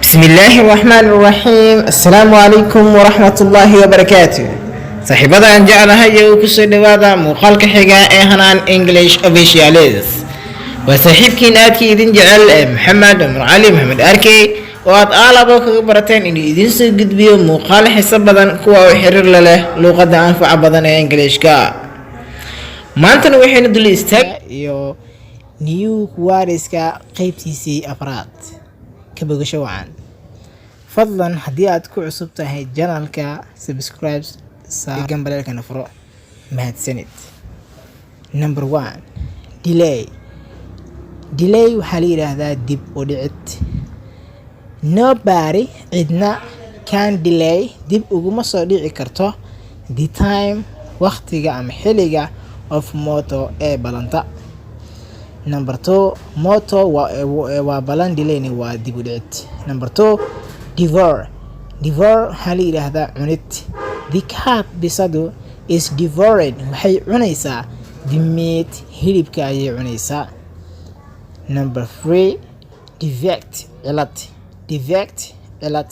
بسم الله الرحمن الرحيم السلام عليكم ورحمة الله وبركاته صاحبada aan jeclahay ee ku soo dhawaada muuqaalka xiga ee Hanaan English Officials waa saaxiibkiin aadkii idin jecel Maxamed Umar Ali Maxamed Arkey oo aad aalabo kaga barateen inuu idin soo gudbiyo muuqaal xiiso badan kuwa oo xiriir la leh luqadda anfaca badan ee Englishka maanta waxaynu dul istaag iyo new words-ka qaybtiisii afraad ka bogasho wacan fadlan haddii aad ku cusub tahay channelka subscribe saar gambalelkana furo mahadsanid. Number 1 delay waxaa la yiraahdaa dib u dhicid. Nobody cidna can delay dib uguma soo dhici karto the time waqtiga ama xilliga of moto ee balanta. Number 2 moto waa balan delayni waa dib u dhicid. Number 2 devour waxaa la yiraahdaa cunid. The cat bisadu is devoured waxay cunaysaa the meat hilibka ayay cunaysaa. Number 3 defect cilad.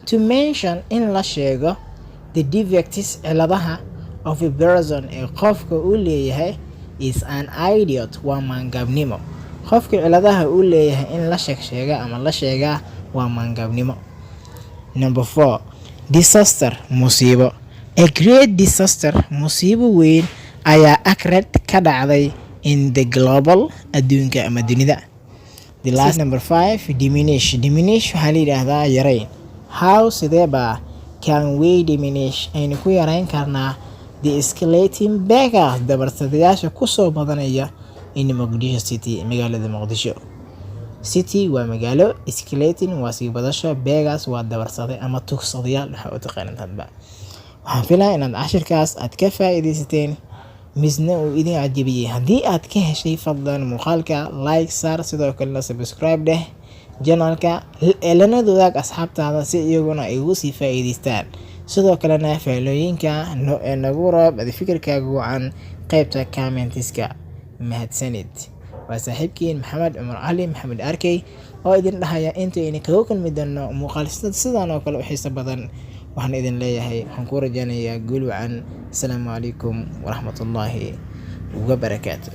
To mention in la sheego the defects ciladaha of a person ee qofka uu leeyahay is an idiot waa maangaabnimo. Qofka ciladaha uu leeyahay in la sheega ama la sheegaa waa maangaabnimo. Number 4 disaster musiibo. A great disaster musiibo weyn ayaa occurred ka dhacday in the global adduunka ama dunida. The last number 5 diminish waxaa la yiraahdaa yareyn. How sideeba can we diminish aynu ku yareyn karnaa the escalating beggars dabarsadayaasha kusoo badanaya in Muqdisho city magaalada Muqdisho. City waa magaalo, escalating waa sii badasho, beggars waa dabarsaday ama tugsadayaal waxa u taqaanaan hadba. Waxaan filayaa inaad cashirkaas aad ka faa'iideysateen misna uu idin cajabiyay. Haddii aad ka heshay fadlan muuqaalka like saar sidoo kalena subscribe dheh channelka lana wadaag asxaabtaada si iyaguna ay ugu sii faa'iideystaan. sidoo kalena faalooyinka nagu roob fikirkaaga wacan qaybta comments-ka. mahadsanid. waa saaxiibkiin Maxamed Umar Ali Maxamed Arkey oo idin dhahaya intayna kaga kulmi doono muuqaal sidaan oo kale u xiiso badan. waxaan idin leeyahay waxaan ku rajaynayaa guul wacan. Assalaamu calaykum waraxmatullaahi wabarakaatuh.